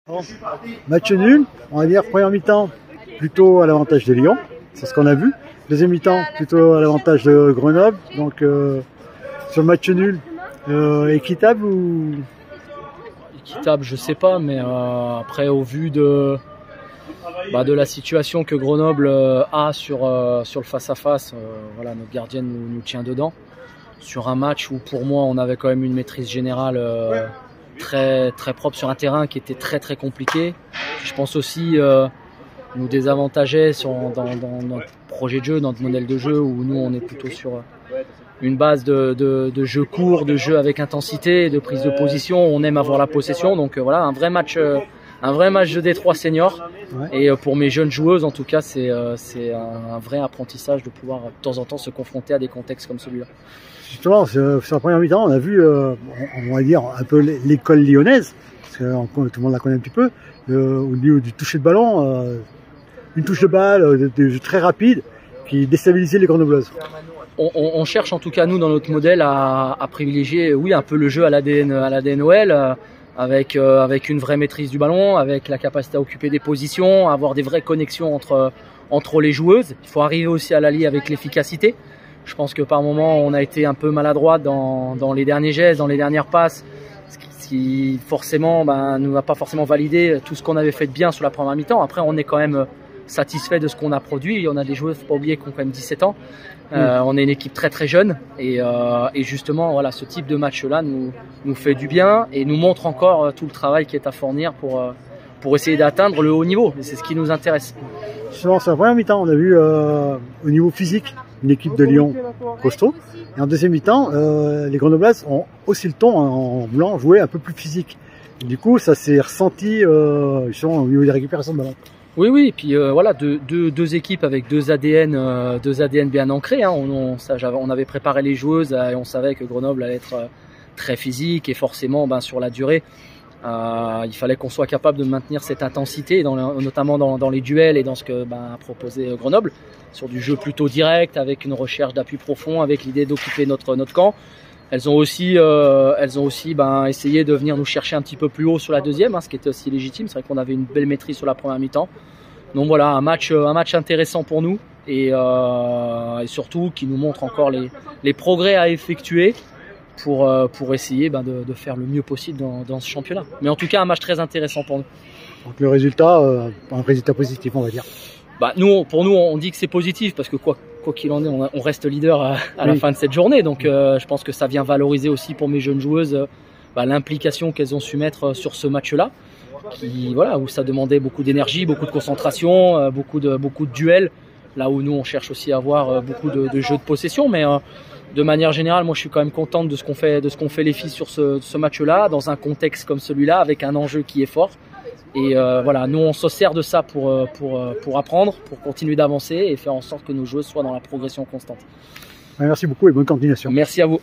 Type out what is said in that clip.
Bon, match nul, on va dire première mi-temps plutôt à l'avantage de Lyon, c'est ce qu'on a vu. Deuxième mi-temps plutôt à l'avantage de Grenoble. Donc sur le match nul, équitable ou équitable, je sais pas, mais après au vu de la situation que Grenoble a sur le face-à-face, voilà, notre gardienne nous tient dedans. Sur un match où pour moi on avait quand même une maîtrise générale très propre sur un terrain qui était très compliqué. Je pense aussi nous désavantageait dans notre projet de jeu, dans notre modèle de jeu où nous on est plutôt sur une base de jeu court, de jeu avec intensité, de prise de position. On aime avoir la possession, donc voilà, un vrai match de D3 senior. Ouais. Et pour mes jeunes joueuses, en tout cas, c'est un vrai apprentissage de pouvoir de temps en temps se confronter à des contextes comme celui-là. Justement, sur la première mi-temps, on a vu, on va dire, un peu l'école lyonnaise, parce que tout le monde la connaît un petit peu, au niveau du toucher de ballon, une touche de balle, des jeux très rapides, qui déstabilisaient les Grenobloises. On cherche en tout cas, nous, dans notre modèle, à privilégier, oui, un peu le jeu à l'ADN OL, avec une vraie maîtrise du ballon, avec la capacité à occuper des positions, à avoir des vraies connexions entre les joueuses. Il faut arriver aussi à l'allier avec l'efficacité. Je pense que par moment, on a été un peu maladroit dans les derniers gestes, dans les dernières passes, ce qui forcément nous n'a pas forcément validé tout ce qu'on avait fait de bien sur la première mi-temps. Après, on est quand même satisfait de ce qu'on a produit. On a des joueurs, faut pas oublier, qui ont quand même 17 ans. On est une équipe très jeune et justement, voilà, ce type de match-là nous fait du bien et nous montre encore tout le travail qui est à fournir pour essayer d'atteindre le haut niveau. Et c'est ce qui nous intéresse. Sur la première mi-temps, on a vu au niveau physique une équipe de Lyon costaud. Et en deuxième mi-temps, les Grenobloises ont aussi le ton en voulant jouer un peu plus physique. Et du coup, ça s'est ressenti au niveau des récupérations de ballon. Oui, et puis voilà, deux équipes avec deux ADN bien ancrés. Hein. On avait préparé les joueuses et on savait que Grenoble allait être très physique et forcément, sur la durée, il fallait qu'on soit capable de maintenir cette intensité, notamment dans les duels et dans ce que a proposé Grenoble, sur du jeu plutôt direct, avec une recherche d'appui profond, avec l'idée d'occuper notre camp. Elles ont aussi essayé de venir nous chercher un petit peu plus haut sur la deuxième, ce qui était aussi légitime. C'est vrai qu'on avait une belle maîtrise sur la première mi-temps. Donc voilà, un match intéressant pour nous et surtout qui nous montre encore les progrès à effectuer pour essayer de faire le mieux possible dans ce championnat. Mais en tout cas, un match très intéressant pour nous. Donc le résultat, un résultat positif, on va dire. Pour nous, on dit que c'est positif parce que quoi qu'il en est, on reste leader à la fin de cette journée. Donc je pense que ça vient valoriser aussi pour mes jeunes joueuses l'implication qu'elles ont su mettre sur ce match-là, où ça demandait beaucoup d'énergie, beaucoup de concentration, beaucoup de duels. Là où nous, on cherche aussi à avoir beaucoup de jeux de possession, mais de manière générale, moi, je suis quand même contente de ce qu'ont fait les filles sur ce match-là, dans un contexte comme celui-là, avec un enjeu qui est fort. Et voilà, nous, on se sert de ça pour apprendre, pour continuer d'avancer et faire en sorte que nos joueuses soient dans la progression constante. Merci beaucoup et bonne continuation. Merci à vous.